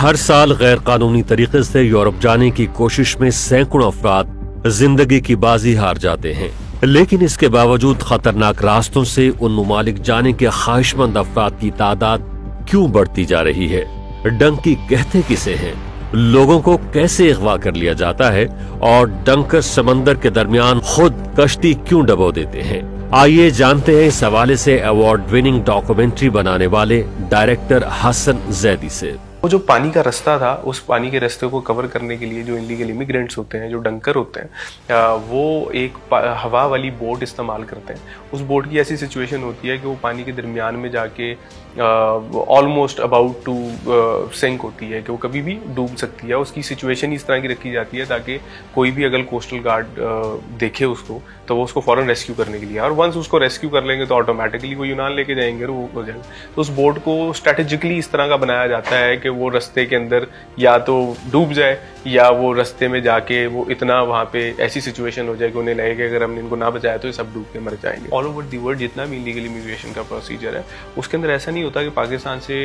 हर साल गैर कानूनी तरीके से यूरोप जाने की कोशिश में सैकड़ों अफराद जिंदगी की बाजी हार जाते हैं, लेकिन इसके बावजूद खतरनाक रास्तों से उन ममालिक जाने के ख्वाहिशमंद अफराद की तादाद क्यों बढ़ती जा रही है? डंकी कहते किसे हैं? लोगों को कैसे अगवा कर लिया जाता है और डंकर समंदर के दरमियान खुद कश्ती क्यों डबो देते हैं? आइए जानते हैं इस हवाले से अवार्ड विनिंग डॉक्यूमेंट्री बनाने वाले डायरेक्टर हसन जैदी से। वो जो पानी का रास्ता था, उस पानी के रास्ते को कवर करने के लिए जो इलीगल इमिग्रेंट्स होते हैं, जो डंकर होते हैं, वो एक हवा वाली बोट इस्तेमाल करते हैं। उस बोट की ऐसी सिचुएशन होती है कि वो पानी के दरमियान में जाके ऑलमोस्ट अबाउट टू सिंक होती है कि वो कभी भी डूब सकती है। उसकी सिचुएशन इस तरह की रखी जाती है ताकि कोई भी अगर कोस्टल गार्ड देखे उसको तो वो उसको फौरन रेस्क्यू करने के लिए, और वंस उसको रेस्क्यू कर लेंगे तो ऑटोमेटिकली वो यूनान लेके जाएंगे और वो हो जाएगा। तो उस बोट को स्ट्रेटेजिकली इस तरह का बनाया जाता है कि वो रास्ते के अंदर या तो डूब जाए या वो रास्ते में जाके वो इतना वहाँ पे ऐसी सिचुएशन हो जाए कि उन्हें लगे कि अगर हमने इनको ना बचाया तो ये सब डूब के मर जाएंगे। ऑल ओवर दी वर्ल्ड जितना भी इलीगल इमिग्रेशन का प्रोसीजर है, उसके अंदर ऐसा नहीं होता कि पाकिस्तान से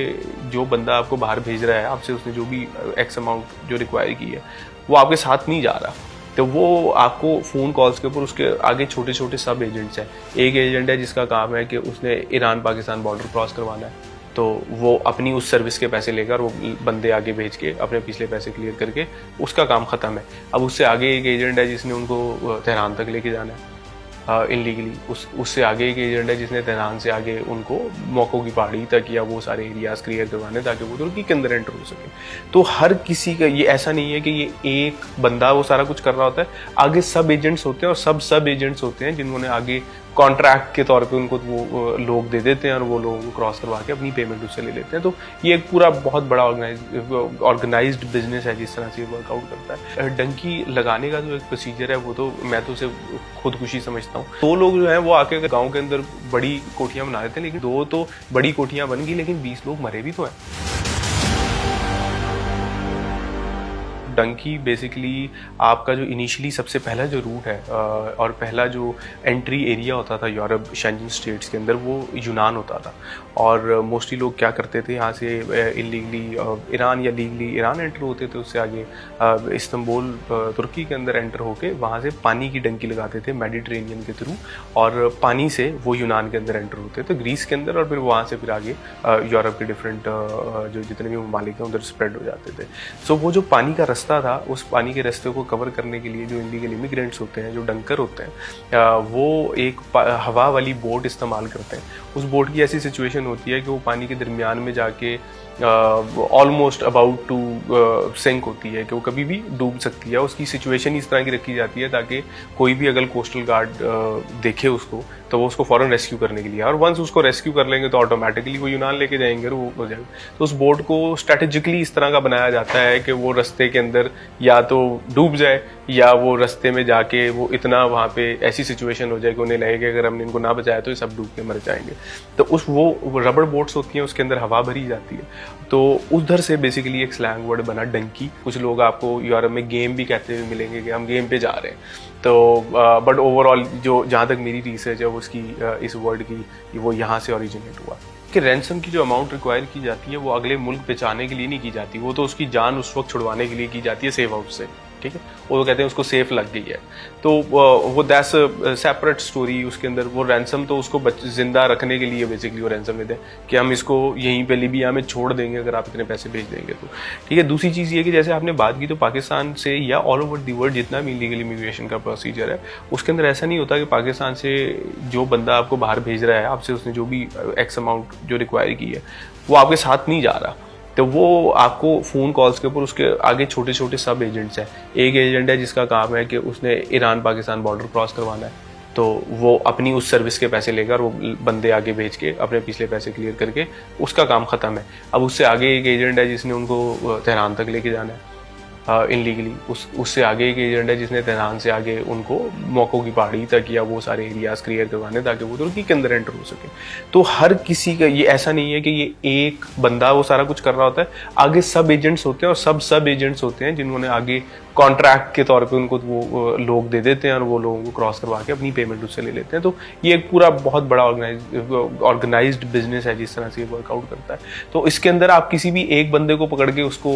जो बंदा आपको बाहर भेज रहा है, आपसे उसने जो भी एक्स अमाउंट जो रिक्वायर की है वो आपके साथ नहीं जा रहा, तो वो आपको फ़ोन कॉल्स के ऊपर उसके आगे छोटे छोटे सब एजेंट्स हैं। एक एजेंट है जिसका काम है कि उसने ईरान पाकिस्तान बॉर्डर क्रॉस करवाना है, तो वो अपनी उस सर्विस के पैसे लेकर वो बंदे आगे भेज के अपने पिछले पैसे क्लियर करके उसका काम ख़त्म है। अब उससे आगे एक एजेंट है जिसने उनको तेहरान तक लेके जाना है इनलीगली। उससे आगे एक एजेंट है जिसने तेहरान से आगे उनको मौकों की पहाड़ी तक या वो सारे एरियाज क्लियर करवाने ताकि वो तुर्की के अंदर एंटर हो सके। तो हर किसी का ये ऐसा नहीं है कि ये एक बंदा वो सारा कुछ कर रहा होता है, आगे सब एजेंट्स होते हैं और सब एजेंट्स होते हैं जिन्होंने आगे कॉन्ट्रैक्ट के तौर पे उनको वो लोग दे देते हैं और वो लोग क्रॉस करवा के अपनी पेमेंट उससे ले लेते हैं। तो ये एक पूरा बहुत बड़ा ऑर्गेनाइज्ड बिजनेस है जिस तरह से वर्कआउट करता है। डंकी लगाने का जो एक प्रोसीजर है वो तो मैं तो उसे खुदकुशी समझता हूँ। दो लोग जो हैं वो आके गाँव के अंदर बड़ी कोठियाँ बना देते हैं, लेकिन दो तो बड़ी कोठियाँ बन गई लेकिन 20 लोग मरे भी तो हैं। डंकी बेसिकली आपका जो इनिशियली सबसे पहला जो रूट है और पहला जो एंट्री एरिया होता था यूरोप शेंजन स्टेट्स के अंदर वो यूनान होता था। और मोस्टली लोग क्या करते थे, यहाँ से इलीगली ईरान या लीगली ईरान एंटर होते थे, उससे आगे इस्तांबुल तुर्की के अंदर एंटर होके वहाँ से पानी की डंकी लगाते थे मेडिटेरेनियन के थ्रू, और पानी से वो यूनान के अंदर एंटर होते थे, ग्रीस के अंदर, और फिर वहाँ से फिर आगे यूरोप के डिफरेंट जो जितने भी ममालिक हैं उधर स्प्रेड हो जाते थे। सो वो जो पानी का रास्ता था, उस पानी के रास्ते को कवर करने के लिए जो इलीगल इमिग्रेंट्स होते हैं, जो डंकर होते हैं, वो एक हवा वाली बोट इस्तेमाल करते हैं। उस बोट की ऐसी सिचुएशन होती है कि वो पानी के दरमियान में जाके ऑलमोस्ट अबाउट टू सिंक होती है कि वो कभी भी डूब सकती है। उसकी सिचुएशन इस तरह की रखी जाती है ताकि कोई भी अगर कोस्टल गार्ड देखे उसको तो वो उसको फौरन रेस्क्यू करने के लिए, और वंस उसको रेस्क्यू कर लेंगे तो ऑटोमेटिकली वो यूनान लेके जाएंगे और वो हो जाएगा। तो उस बोट को स्ट्रेटेजिकली इस तरह का बनाया जाता है कि वो रास्ते के अंदर या तो डूब जाए या वो रास्ते में जाके वो इतना वहाँ पे ऐसी सिचुएशन हो जाए कि उन्हें लगे कि अगर हमने इनको ना बचाया तो ये सब डूब के मर जाएंगे। तो उस वो रबड़ बोट्स होती हैं, उसके अंदर हवा भरी जाती है। तो उधर से बेसिकली एक स्लैंग वर्ड बना डंकी। कुछ लोग आपको यूरोप में गेम भी कहते हुए मिलेंगे कि हम गेम पे जा रहे हैं। तो बट ओवरऑल जो जहाँ तक मेरी रिसर्च है उसकी इस वर्ड की वो यहाँ से ओरिजिनेट हुआ कि रैंसम की जो अमाउंट रिक्वायर की जाती है वो अगले मुल्क बेचाने के लिए नहीं की जाती, वो तो उसकी जान उस वक्त छुड़वाने के लिए की जाती है सेफ हाउस से। ठीक है, वो कहते हैं उसको सेफ लग गई है, तो वो दैट्स सेपरेट स्टोरी। उसके अंदर वो रैंसम तो उसको जिंदा रखने के लिए बेसिकली वो रैंसम देते हैं कि हम इसको यहीं पे लीबिया में छोड़ देंगे अगर आप इतने पैसे भेज देंगे तो। ठीक है, दूसरी चीज़ ये कि जैसे आपने बात की तो पाकिस्तान से या ऑल ओवर दी वर्ल्ड जितना भी इलीगल इमिग्रेशन का प्रोसीजर है, उसके अंदर ऐसा नहीं होता कि पाकिस्तान से जो बंदा आपको बाहर भेज रहा है, आपसे उसने जो भी एक्स अमाउंट जो रिक्वायर की है वो आपके साथ नहीं जा रहा, तो वो आपको फ़ोन कॉल्स के ऊपर उसके आगे छोटे छोटे सब एजेंट्स हैं। एक एजेंट है जिसका काम है कि उसने ईरान पाकिस्तान बॉर्डर क्रॉस करवाना है, तो वो अपनी उस सर्विस के पैसे लेकर वो बंदे आगे भेज के अपने पिछले पैसे क्लियर करके उसका काम ख़त्म है। अब उससे आगे एक एजेंट है जिसने उनको तेहरान तक लेके जाना है इनलीगली। उससे आगे एक एजेंट है जिसने तेहरान से आगे उनको मौकों की पहाड़ी तक या वो सारे एरियाज क्लियर करवाने ताकि वो तुर्की के अंदर एंटर हो सके। तो हर किसी का ये ऐसा नहीं है कि ये एक बंदा वो सारा कुछ कर रहा होता है, आगे सब एजेंट्स होते हैं और सब एजेंट्स होते हैं जिन्होंने आगे कॉन्ट्रैक्ट के तौर पे उनको वो लोग दे देते हैं और वो लोगों को क्रॉस करवा के अपनी पेमेंट उससे ले लेते हैं। तो ये एक पूरा बहुत बड़ा ऑर्गेनाइज्ड बिजनेस है जिस तरह से ये वर्कआउट करता है। तो इसके अंदर आप किसी भी एक बंदे को पकड़ के उसको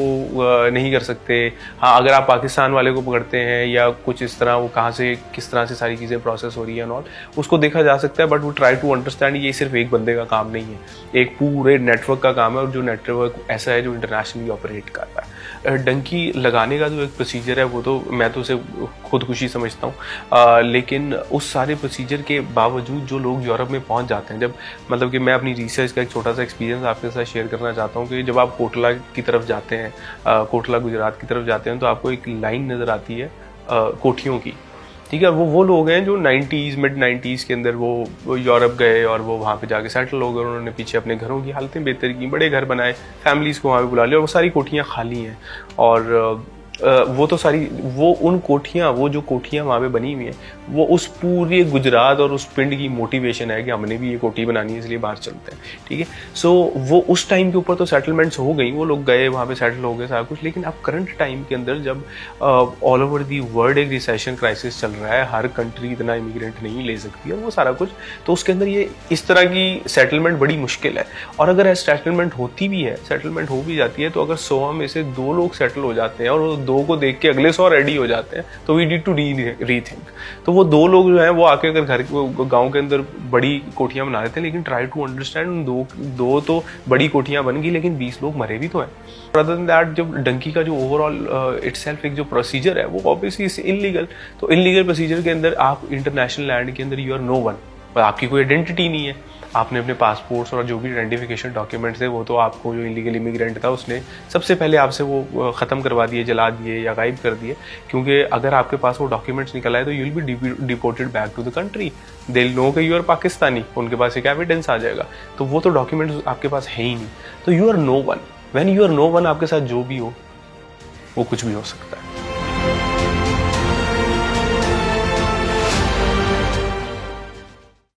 नहीं कर सकते। हाँ, अगर आप पाकिस्तान वाले को पकड़ते हैं या कुछ इस तरह, वो कहाँ से किस तरह से सारी चीज़ें प्रोसेस हो रही है नॉट, उसको देखा जा सकता है, बट वो ट्राई टू अंडरस्टैंड ये सिर्फ एक बंदे का काम नहीं है, एक पूरे नेटवर्क का काम है, और जो नेटवर्क ऐसा है जो इंटरनेशनली ऑपरेट कर रहा है। डंकी लगाने का जो एक प्रोसीजर है वो तो मैं तो उसे खुदकुशी समझता हूँ, लेकिन उस सारे प्रोसीजर के बावजूद जो लोग यूरोप में पहुँच जाते हैं, जब मतलब कि मैं अपनी रिसर्च का एक छोटा सा एक्सपीरियंस आपके साथ शेयर करना चाहता हूँ कि जब आप कोटला की तरफ जाते हैं, कोटला गुजरात की तरफ जाते हैं, तो आपको एक लाइन नज़र आती है कोठियों की, ठीक है। वो लोग हैं जो 90s मिड 90s के अंदर वो यूरोप गए और वो वहाँ पे जाके सेटल हो गए, उन्होंने पीछे अपने घरों की हालतें बेहतर की, बड़े घर बनाए, फैमिलीज़ को वहाँ पे बुला लिया, और वो सारी कोठियाँ खाली हैं। और वो तो सारी वो उन कोठियाँ, वो जो कोठियाँ वहाँ पे बनी हुई हैं, वो उस पूरे गुजरात और उस पिंड की मोटिवेशन है कि हमने भी ये कोठी बनानी है, इसलिए बाहर चलते हैं, ठीक है। सो वो उस टाइम के ऊपर तो सेटलमेंट्स हो गई, वो लोग गए वहाँ पे सेटल हो गए सारा कुछ, लेकिन अब करंट टाइम के अंदर जब ऑल ओवर दी वर्ल्ड एक रिसेशन क्राइसिस चल रहा है, हर कंट्री इतना इमिग्रेंट नहीं ले सकती है, वो सारा कुछ, तो उसके अंदर ये इस तरह की सेटलमेंट बड़ी मुश्किल है। और अगर सेटलमेंट होती भी है, सेटलमेंट हो भी जाती है, तो अगर 100 में से 2 लोग सेटल हो जाते हैं और 2 को देख के अगले 100 रेडी हो जाते हैं, तो वी नीड टू रीथिंक। तो वो 2 लोग जो हैं वो आके अगर घर गांव के अंदर बड़ी कोठियां बना देते हैं, लेकिन ट्राई टू अंडरस्टैंड, दो तो बड़ी कोठियां बन गई, लेकिन 20 लोग मरे भी तो हैं। अदर देन दैट, जब डंकी का जो ओवरऑल इटसेल्फ एक जो प्रोसीजर है वो ऑब्वियसली इज इलीगल। तो इलीगल प्रोसीजर के अंदर आप इंटरनेशनल लैंड के अंदर यू आर नो वन, आपकी कोई आइडेंटिटी नहीं है, आपने अपने पासपोर्ट्स और जो भी आइडेंटिफिकेशन डॉक्यूमेंट्स थे वो तो आपको जो इलीगल इमिग्रेंट था उसने सबसे पहले आपसे वो ख़त्म करवा दिए, जला दिए या गायब कर दिए, क्योंकि अगर आपके पास वो डॉक्यूमेंट्स निकल आए तो you will be deported back to the country, they will know कि यू आर पाकिस्तानी, उनके पास एक एविडेंस आ जाएगा। तो वो तो डॉक्यूमेंट्स आपके पास है ही नहीं, तो you are no one. When you are no one, आपके साथ जो भी हो वो कुछ भी हो सकता है।